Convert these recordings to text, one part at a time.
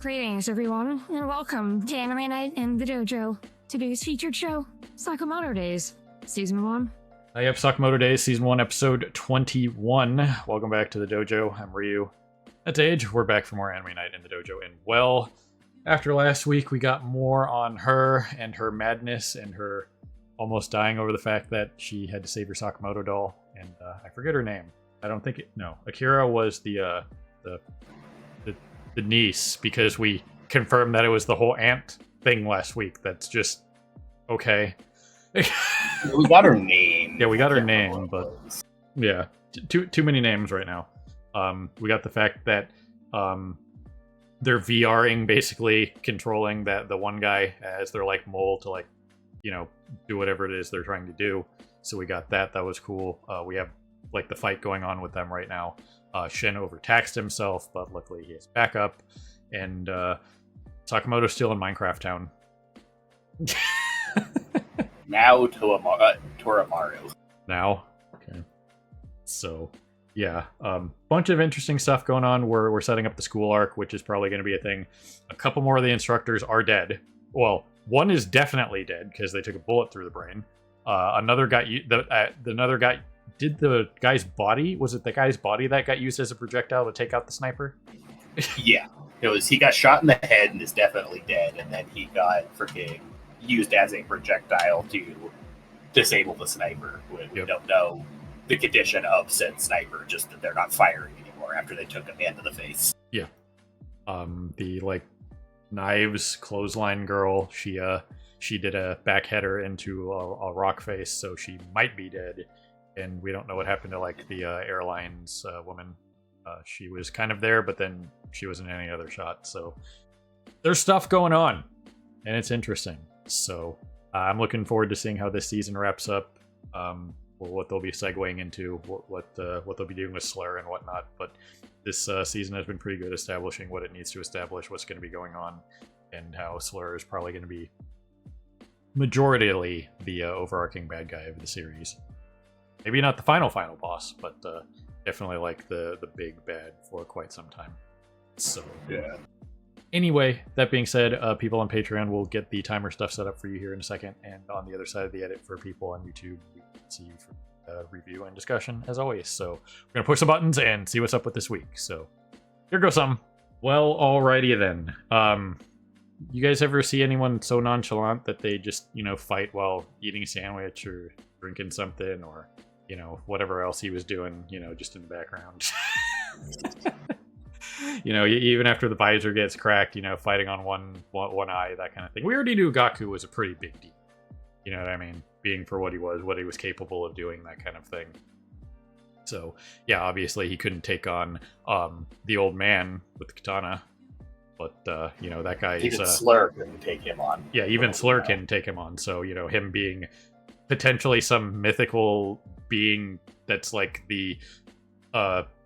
Greetings, everyone, and welcome to Anime Night in the Dojo. Today's featured show, Sakamoto Days, Season 1. Yep, Sakamoto Days, Season 1, Episode 21. Welcome back to the dojo. I'm Ryu. That's Age. We're back for more Anime Night in the dojo. And, well, after last week, we got more on her and her madness and her almost dying over the fact that she had to save her Sakamoto doll. And I forget her name. I don't think it... No. Akira was the niece, because we confirmed that it was the whole aunt thing last week. That's just okay. We got her name. Yeah, we got her name, but yeah, too many names right now. We got the fact that they're VRing, basically controlling the one guy as their like mole to like, you know, do whatever it is they're trying to do. So we got that. That was cool. We have like the fight going on with them right now. Shin overtaxed himself, but luckily he has backup. And Sakamoto's still in Minecraft Town. Now Toramaru. Now? Okay. So, yeah. Bunch of interesting stuff going on. We're setting up the school arc, which is probably going to be a thing. A couple more of the instructors are dead. Well, one is definitely dead, because they took a bullet through the brain. Another got... another guy... Did the guy's body... Was it the guy's body that got used as a projectile to take out the sniper? Yeah. He got shot in the head and is definitely dead, and then he got freaking used as a projectile to disable the sniper. We don't know the condition of said sniper, just that they're not firing anymore after they took a hand to the face. Yeah. The, like, knives clothesline girl, she did a backheader into a rock face, so she might be dead. And we don't know what happened to, like, the airlines woman. She was kind of there, but then she wasn't in any other shot. So there's stuff going on, and it's interesting. So I'm looking forward to seeing how this season wraps up. What they'll be segueing into, what they'll be doing with Slur and whatnot. But this season has been pretty good establishing what it needs to establish, what's going to be going on, and how Slur is probably going to be majoritarily the overarching bad guy of the series. Maybe not the final boss, but definitely like the big bad for quite some time. So yeah. Anyway, that being said, people on Patreon will get the timer stuff set up for you here in a second, and on the other side of the edit for people on YouTube, we can see you for review and discussion as always. So we're gonna push the buttons and see what's up with this week. So here goes some. Well, alrighty then. You guys ever see anyone so nonchalant that they just, you know, fight while eating a sandwich or drinking something, or, you know, whatever else he was doing, you know, just in the background? You know, even after the visor gets cracked, you know, fighting on one eye, that kind of thing. We already knew Gaku was a pretty big deal. You know what I mean? Being for what he was capable of doing, that kind of thing. So, yeah, obviously he couldn't take on the old man with the katana. But, you know, that guy is... Even Slur couldn't take him on. Yeah, even Slur can take him on. So, you know, him being potentially some mythical being that's like the...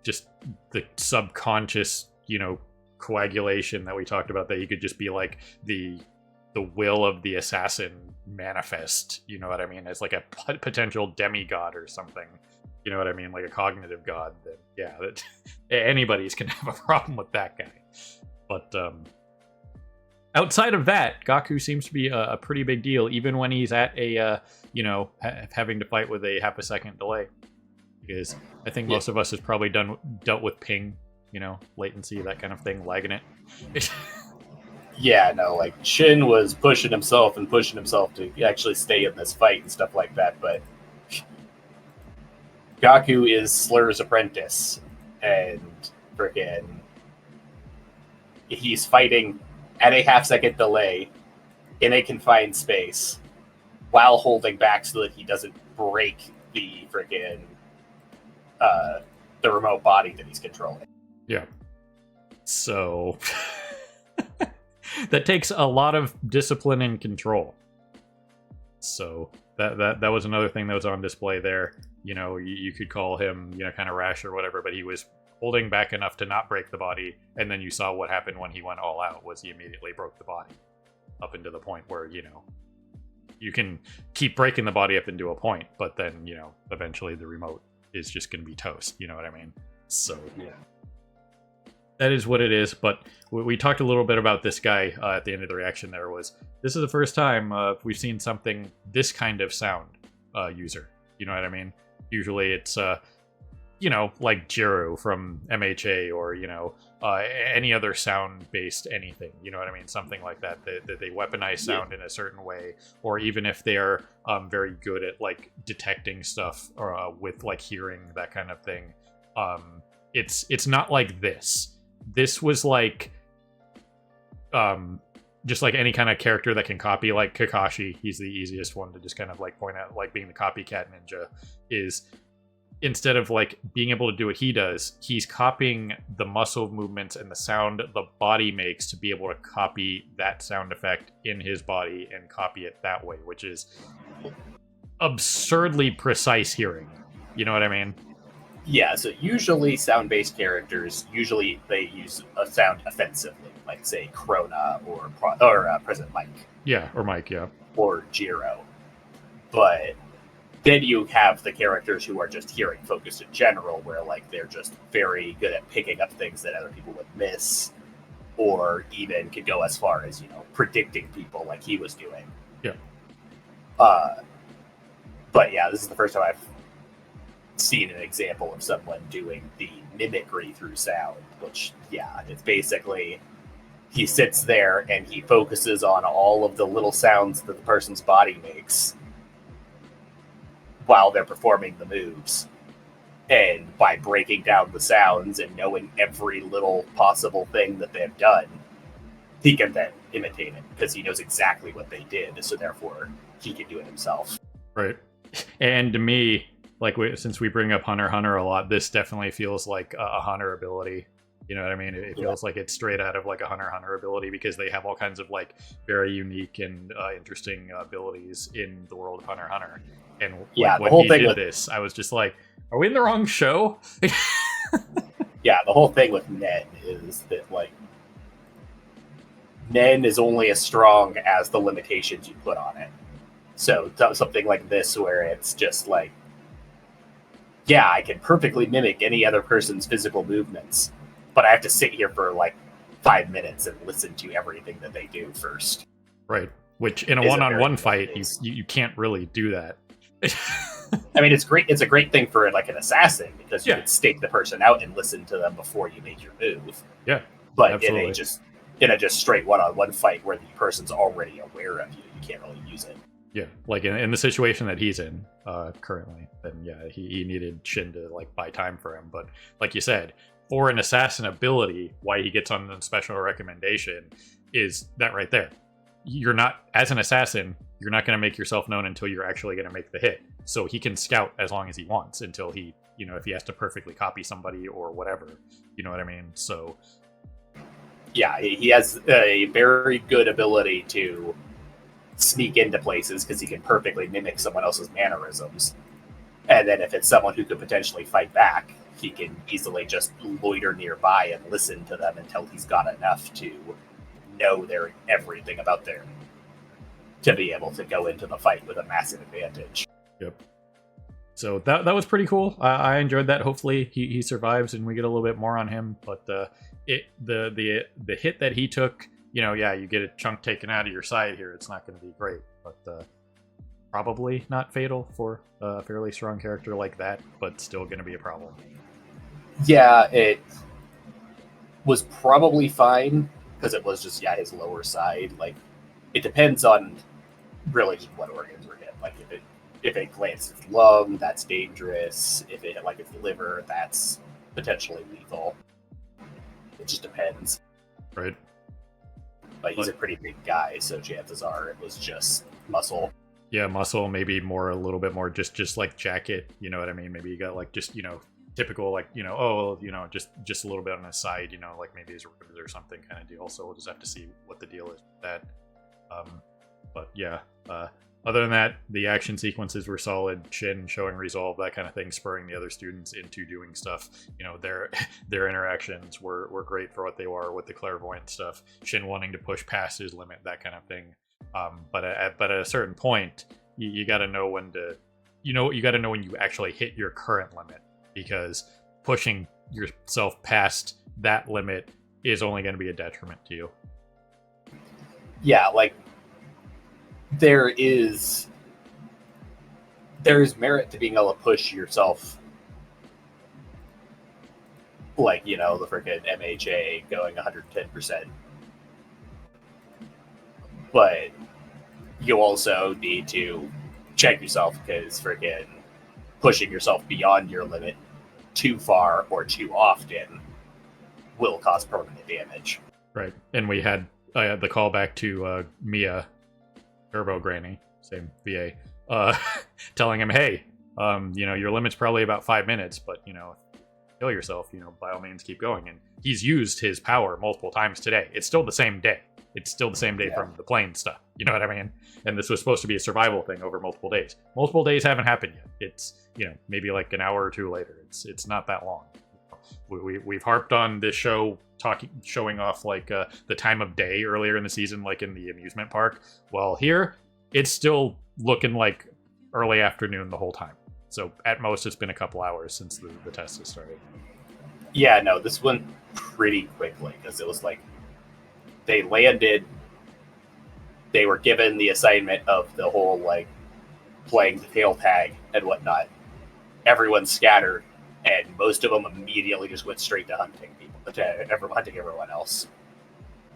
just the subconscious, you know, coagulation that we talked about, that he could just be like the will of the assassin manifest, you know what I mean, as like a potential demigod or something, you know what I mean, like a cognitive god. That, yeah, that anybody's can have a problem with that guy. But outside of that, Gaku seems to be a pretty big deal, even when he's at a you know, having to fight with a half a second delay. Because I think most of us has probably dealt with ping, you know, latency, that kind of thing, lagging it. Yeah, no, like, Shin was pushing himself to actually stay in this fight and stuff like that, but Gaku is Slur's apprentice, and frickin' he's fighting at a half-second delay in a confined space while holding back so that he doesn't break the frickin' the remote body that he's controlling. Yeah. So that takes a lot of discipline and control. So that was another thing that was on display there. You know, you could call him, you know, kind of rash or whatever, but he was holding back enough to not break the body. And then you saw what happened when he went all out, was he immediately broke the body up into the point where, you know, you can keep breaking the body up into a point, but then, you know, eventually the remote is just going to be toast, you know what I mean? So, yeah. That is what it is, but we talked a little bit about this guy at the end of the reaction. This is the first time we've seen something this kind of sound user. You know what I mean? Usually it's like Jiro from MHA, or any other sound-based anything. You know what I mean? Something like that. They weaponize sound in a certain way, or even if they're very good at like detecting stuff with like hearing, that kind of thing. It's not like this. This was like just like any kind of character that can copy, like Kakashi. He's the easiest one to just kind of like point out, like being the copycat ninja. Is instead of like being able to do what he does, he's copying the muscle movements and the sound the body makes to be able to copy that sound effect in his body and copy it that way, which is absurdly precise hearing. You know what I mean? Yeah, so usually sound-based characters, they use a sound offensively, like say Krona or President Mike. Yeah, or Mike, yeah. Or Jiro. But then you have the characters who are just hearing focused in general, where like they're just very good at picking up things that other people would miss, or even could go as far as, predicting people like he was doing. Yeah. But yeah, this is the first time I've seen an example of someone doing the mimicry through sound, which, yeah, it's basically he sits there and he focuses on all of the little sounds that the person's body makes while they're performing the moves. And by breaking down the sounds and knowing every little possible thing that they've done, he can then imitate it because he knows exactly what they did, so therefore he can do it himself. Right. And to me, like, since we bring up Hunter x Hunter a lot, this definitely feels like a Hunter ability. You know what I mean? It feels like it's straight out of like a Hunter x Hunter ability, because they have all kinds of like very unique and interesting abilities in the world of Hunter x Hunter. And yeah, when he did this, I was just like, are we in the wrong show? Yeah, the whole thing with Nen is that like Nen is only as strong as the limitations you put on it. So something like this, where it's just like, yeah, I can perfectly mimic any other person's physical movements, but I have to sit here for like 5 minutes and listen to everything that they do first. Right. Which in a one-on-one fight, you can't really do that. I mean, it's great. It's a great thing for like an assassin, because you can stake the person out and listen to them before you make your move. Yeah. But absolutely. in a just straight one-on-one fight where the person's already aware of you, you can't really use it. Yeah, like in the situation that he's in currently, then yeah, he needed Shin to like buy time for him. But like you said, for an assassin ability, why he gets on the special recommendation is that right there. You're not, as an assassin, you're not going to make yourself known until you're actually going to make the hit. So he can scout as long as he wants until he, if he has to perfectly copy somebody or whatever. You know what I mean? So yeah, he has a very good ability to sneak into places because he can perfectly mimic someone else's mannerisms. And then if it's someone who could potentially fight back, he can easily just loiter nearby and listen to them until he's got enough to know everything about them to be able to go into the fight with a massive advantage. Yep. So that was pretty cool. I enjoyed that. Hopefully he survives and we get a little bit more on him. But the hit that he took, you get a chunk taken out of your side here. It's not going to be great, but probably not fatal for a fairly strong character like that, but still going to be a problem. Yeah, it was probably fine because it was just his lower side. Like, it depends on really just what organs were hit. Like if it glanced its lung, that's dangerous. If it hit like its liver, that's potentially lethal. It just depends. Right. But he's a pretty big guy, so chances are it was just muscle. Yeah, muscle, maybe a little bit more just like jacket, you know what I mean? Maybe you got like just, typical like, just a little bit on his side, like maybe his ribs or something kind of deal. So we'll just have to see what the deal is with that. But yeah, other than that, the action sequences were solid. Shin showing resolve, that kind of thing, spurring the other students into doing stuff. Their interactions were great for what they were with the clairvoyant stuff. Shin wanting to push past his limit, that kind of thing. But at a certain point, you got to know when to, you got to know when you actually hit your current limit, because pushing yourself past that limit is only going to be a detriment to you. Yeah, like there's merit to being able to push yourself, like, you know, the freaking MHA going 110%. But you also need to check yourself, because freaking pushing yourself beyond your limit too far or too often will cause permanent damage. Right. And we had the callback to Mia, Turbo Granny, same VA, telling him, hey, you know, your limit's probably about 5 minutes, but, you know, kill yourself, you know, by all means keep going. And he's used his power multiple times today. It's still the same day. It's still the same day from the plane stuff. You know what I mean? And this was supposed to be a survival thing over multiple days. Multiple days haven't happened yet. It's, you know, maybe like an hour or two later. It's not that long. We've harped on this show showing off like the time of day earlier in the season, like in the amusement park. Well, here it's still looking like early afternoon the whole time. So at most it's been a couple hours since the test has started. Yeah, no, this went pretty quickly, because it was like they landed, they were given the assignment of the whole like playing the tail tag and whatnot. Everyone scattered, and most of them immediately just went straight to hunting hunting everyone else.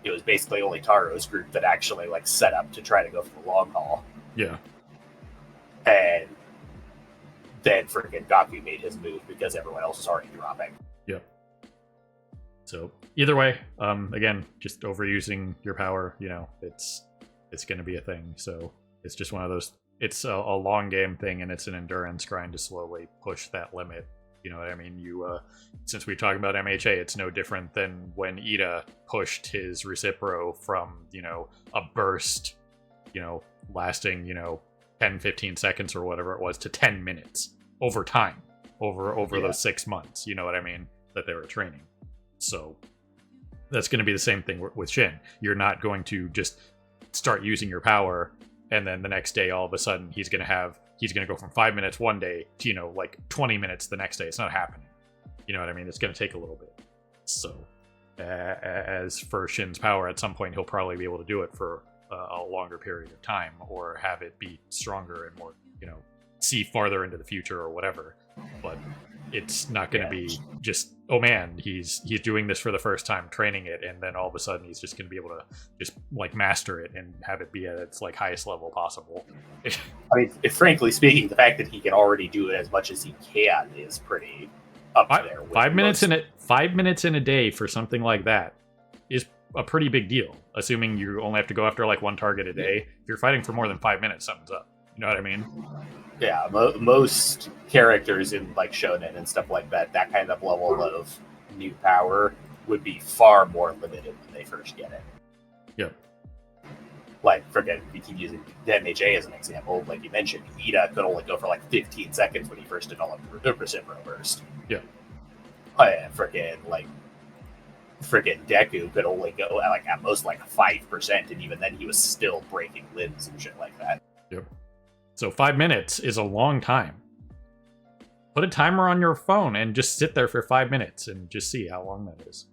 It was basically only Taro's group that actually like set up to try to go for the long haul. Yeah. And then freaking Gaku made his move because everyone else was already dropping. Yep. So either way, again, just overusing your power, you know, it's going to be a thing. So it's just one of those. It's a long game thing, and it's an endurance grind to slowly push that limit. You know what I mean? Since we talk about MHA, it's no different than when Ida pushed his Recipro from, you know, a burst, you know, lasting, you know, 10, 15 seconds or whatever it was, to 10 minutes over time, over those 6 months. You know what I mean? That they were training. So that's going to be the same thing with Shin. You're not going to just start using your power, and then the next day all of a sudden he's going to go from 5 minutes one day to, you know, like 20 minutes the next day. It's not happening. You know what I mean? It's going to take a little bit. So as for Shin's power, at some point he'll probably be able to do it for a longer period of time, or have it be stronger and more, you know, see farther into the future or whatever. But it's not going to be just, oh man, he's doing this for the first time, training it, and then all of a sudden he's just going to be able to just like master it and have it be at its like highest level possible. I mean, frankly speaking, the fact that he can already do it as much as he can is pretty up there. 5 minutes in 5 minutes in a day for something like that is a pretty big deal. Assuming you only have to go after like one target a day. If you're fighting for more than 5 minutes, something's up. You know what I mean? Yeah, most characters in like Shonen and stuff like that, that kind of level of new power would be far more limited when they first get it. Yep. Like, we keep using the MHA as an example. Like you mentioned, Ida could only go for like 15 seconds when he first developed the Recipro Burst. Yeah. And freaking Deku could only go like at most like 5%, and even then he was still breaking limbs and shit like that. Yep. So 5 minutes is a long time. Put a timer on your phone and just sit there for 5 minutes and just see how long that is.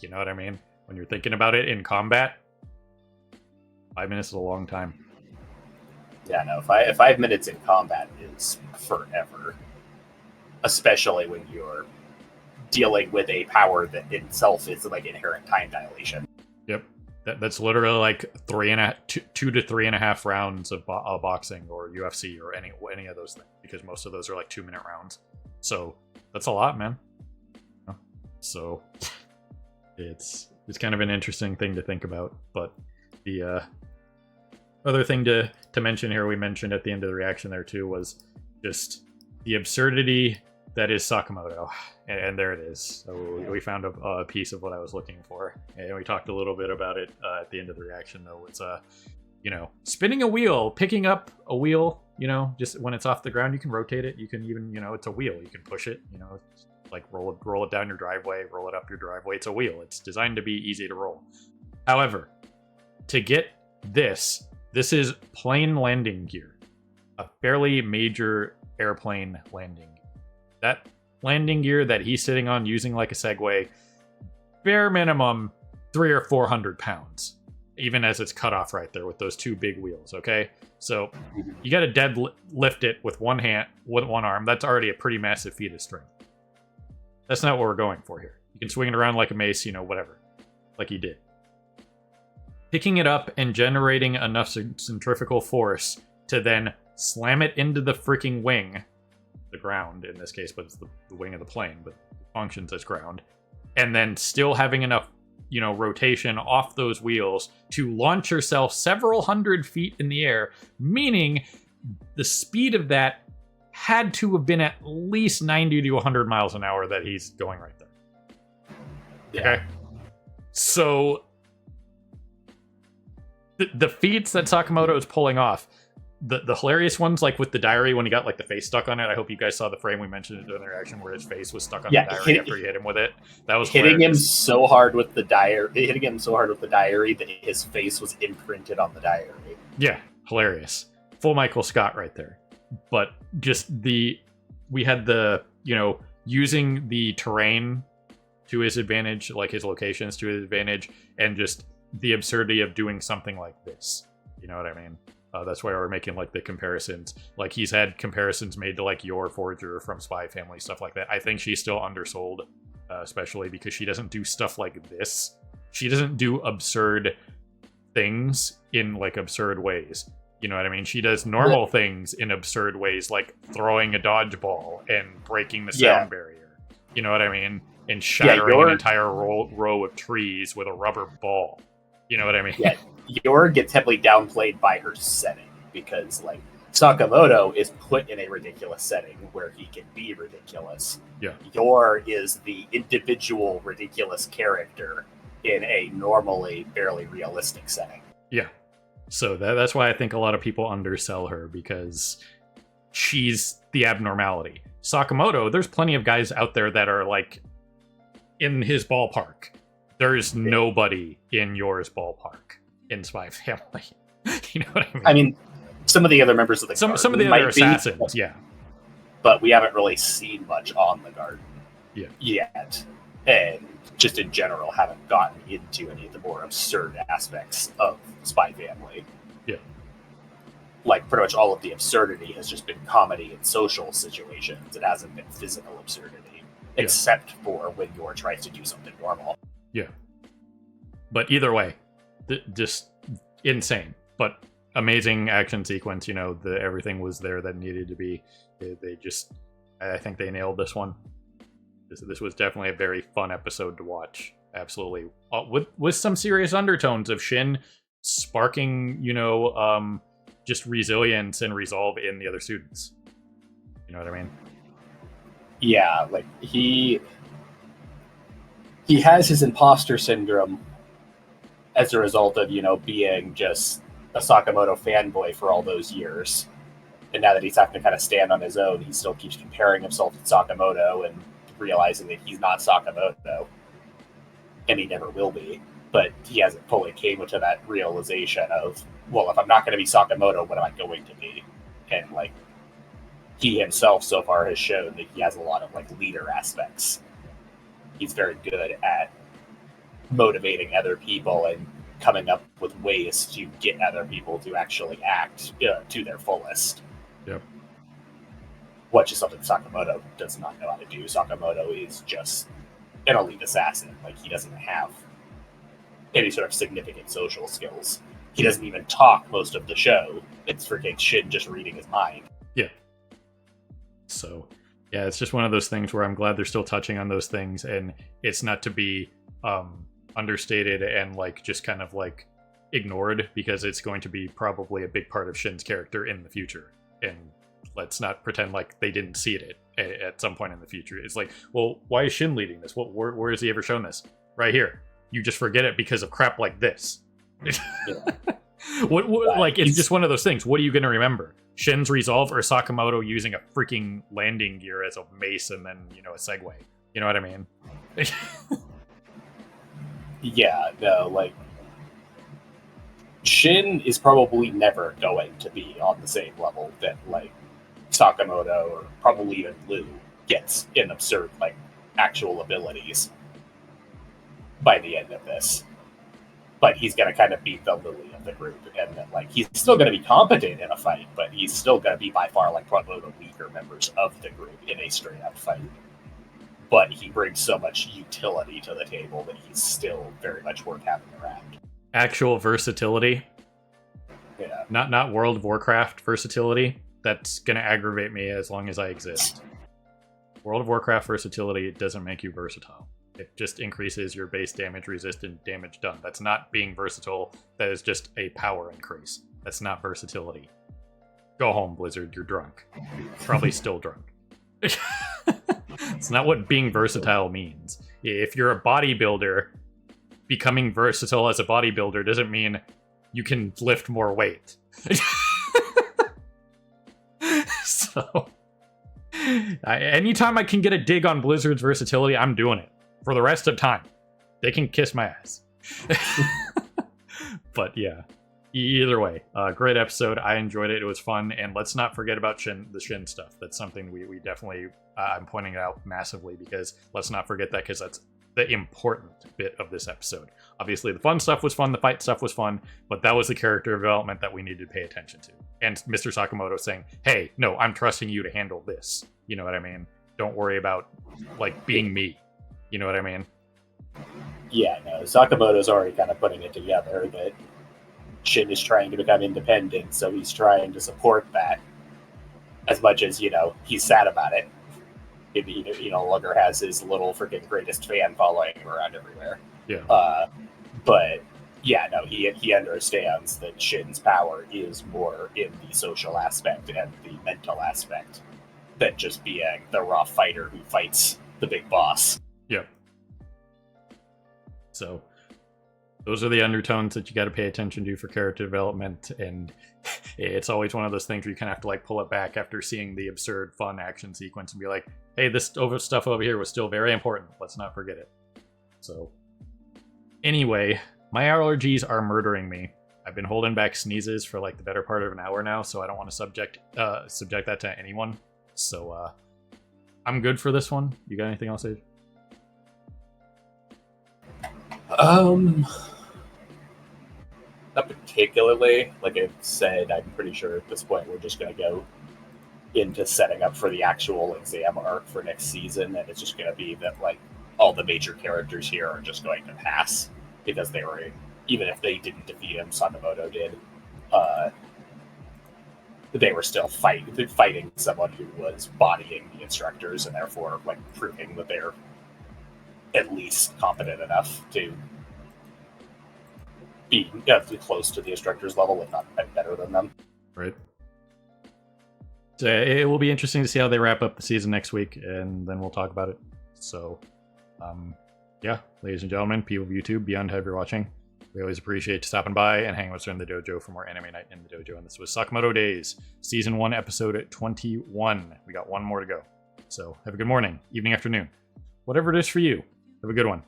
You know what I mean? When you're thinking about it in combat, 5 minutes is a long time. Yeah, no, 5 minutes in combat is forever. Especially when you're dealing with a power that itself is like inherent time dilation. Yep. That's literally like 2 to 3.5 rounds of boxing or UFC or any of those things, because most of those are like 2 minute rounds. So that's a lot, man. So it's kind of an interesting thing to think about. But the other thing to mention here, we mentioned at the end of the reaction there too, was just the absurdity that is Sakamoto. And there it is. So we found a piece of what I was looking for. And we talked a little bit about it at the end of the reaction, though. It's, you know, spinning a wheel, picking up a wheel, you know, just when it's off the ground, you can rotate it. You can even, you know, it's a wheel. You can push it, you know, like roll it down your driveway, roll it up your driveway. It's a wheel. It's designed to be easy to roll. However, to get this is plane landing gear. A fairly major airplane landing gear. That landing gear that he's sitting on using like a Segway, bare minimum 300 or 400 pounds, even as it's cut off right there with those two big wheels. Okay, so you got to deadlift it with one hand, with one arm. That's already a pretty massive feat of strength. That's not what we're going for here. You can swing it around like a mace, whatever, like he did. Picking it up and generating enough centrifugal force to then slam it into the freaking wing, the ground in this case, but it's the wing of the plane, but it functions as ground, and then still having enough, rotation off those wheels to launch yourself several hundred feet in the air, meaning the speed of that had to have been at least 90 to 100 miles an hour that he's going right there. Yeah. Okay? So the feats that Sakamoto is pulling off, the hilarious ones, like with the diary when he got like the face stuck on it. I hope you guys saw the frame. We mentioned it during the reaction where his face was stuck on the diary after he hit him with it. That was hitting hilarious. him so hard with the diary. Hitting him so hard with the diary that his face was imprinted on the diary. Yeah, hilarious. Full Michael Scott right there. But just we had the using the terrain to his advantage, like his locations to his advantage, and just the absurdity of doing something like this. You know what I mean? That's why we're making like the comparisons. Like he's had comparisons made to like Yor Forger from Spy Family, stuff like that. I think she's still undersold, especially because she doesn't do stuff like this. She doesn't do absurd things in like absurd ways. You know what I mean? She does normal things in absurd ways, like throwing a dodgeball and breaking the sound barrier. You know what I mean? And shattering an entire row of trees with a rubber ball. You know what I mean? Yeah. Yor gets heavily downplayed by her setting because, like, Sakamoto is put in a ridiculous setting where he can be ridiculous. Yeah. Yor is the individual ridiculous character in a normally fairly realistic setting. Yeah. So that's why I think a lot of people undersell her, because she's the abnormality. Sakamoto, there's plenty of guys out there that are like in his ballpark. There's nobody in Yor's ballpark in Spy Family. You know what I mean? I mean, some of the other members of the some Guard of the other assassins, but we haven't really seen much on the Guard yet, and just in general haven't gotten into any of the more absurd aspects of Spy Family. Yeah, like pretty much all of the absurdity has just been comedy and social situations. It hasn't been physical absurdity, except for when Yor tries to do something normal. Yeah, but either way, just insane, but amazing action sequence. Everything was there that needed to be. I think they nailed this one. This was definitely a very fun episode to watch. Absolutely, with some serious undertones of Shin sparking, just resilience and resolve in the other students. You know what I mean? Yeah, like he has his imposter syndrome as a result of, being just a Sakamoto fanboy for all those years. And now that he's having to kind of stand on his own, he still keeps comparing himself to Sakamoto and realizing that he's not Sakamoto. And he never will be. But he hasn't fully came to that realization of, well, if I'm not going to be Sakamoto, what am I going to be? And, like, he himself so far has shown that he has a lot of, like, leader aspects. He's very good at motivating other people and coming up with ways to get other people to actually act to their fullest. Yep. Which is something Sakamoto does not know how to do. Sakamoto is just an elite assassin. Like, he doesn't have any sort of significant social skills. He doesn't even talk most of the show. It's freaking Shin just reading his mind. Yeah. So, yeah, it's just one of those things where I'm glad they're still touching on those things, and it's not to be understated and like just kind of like ignored, because it's going to be probably a big part of Shin's character in the future. And let's not pretend like they didn't see it at some point in the future. It's like, well, why is Shin leading this? Where has he ever shown this? Right here. You just forget it because of crap like this. Like, it's just one of those things. What are you going to remember? Shin's resolve or Sakamoto using a freaking landing gear as a mace and then, a Segway? You know what I mean? Yeah, no, like, Shin is probably never going to be on the same level that, like, Sakamoto or probably even Liu gets an absurd, like, actual abilities by the end of this. But he's going to kind of be the lily of the group, and then, like, he's still going to be competent in a fight, but he's still going to be by far, like, one of the weaker members of the group in a straight up fight. But he brings so much utility to the table that he's still very much worth having around. Actual versatility. Yeah. Not World of Warcraft versatility. That's gonna aggravate me as long as I exist. World of Warcraft versatility doesn't make you versatile. It just increases your base damage resistant damage done. That's not being versatile. That is just a power increase. That's not versatility. Go home, Blizzard. You're drunk. Probably still drunk. It's not what being versatile means. If you're a bodybuilder, becoming versatile as a bodybuilder doesn't mean you can lift more weight. So, anytime I can get a dig on Blizzard's versatility, I'm doing it. For the rest of time. They can kiss my ass. But yeah, either way, great episode. I enjoyed it. It was fun. And let's not forget about the Shin stuff. That's something we definitely, I'm pointing it out massively, because let's not forget that, because that's the important bit of this episode. Obviously, the fun stuff was fun, the fight stuff was fun, but that was the character development that we needed to pay attention to. And Mr. Sakamoto saying, hey, no, I'm trusting you to handle this. You know what I mean? Don't worry about, like, being me. You know what I mean? Yeah, no, Sakamoto's already kind of putting it together that Shin is trying to become independent, so he's trying to support that as much as, he's sad about it. He no longer has his little freaking greatest fan following around everywhere. Yeah. But yeah, no, he understands that Shin's power is more in the social aspect and the mental aspect than just being the raw fighter who fights the big boss. Yep. So those are the undertones that you got to pay attention to for character development, and it's always one of those things where you kind of have to, like, pull it back after seeing the absurd fun action sequence and be like, hey, this stuff over here was still very important. Let's not forget it. So anyway, my allergies are murdering me. I've been holding back sneezes for, like, the better part of an hour now, so I don't want to subject that to anyone. So I'm good for this one. You got anything else, Age? Not particularly. Like I said, I'm pretty sure at this point we're just going to go into setting up for the actual exam arc for next season, and it's just going to be that, like, all the major characters here are just going to pass because they were, even if they didn't defeat him, Sakamoto did. They were still fighting someone who was bodying the instructors, and therefore, like, proving that they're at least competent enough to be close to the instructor's level, if not better than them. Right. So it will be interesting to see how they wrap up the season next week, and then we'll talk about it. So, yeah, ladies and gentlemen, people of YouTube, beyond however you're watching, we always appreciate you stopping by and hanging with us in the dojo for more anime night in the dojo. And this was Sakamoto Days, Season 1, Episode 21. We got one more to go. So have a good morning, evening, afternoon, whatever it is for you. Have a good one.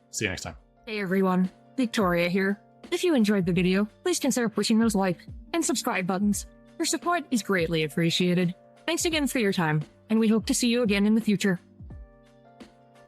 See you next time. Hey everyone, Victoria here. If you enjoyed the video, please consider pushing those like and subscribe buttons. Your support is greatly appreciated. Thanks again for your time, and we hope to see you again in the future.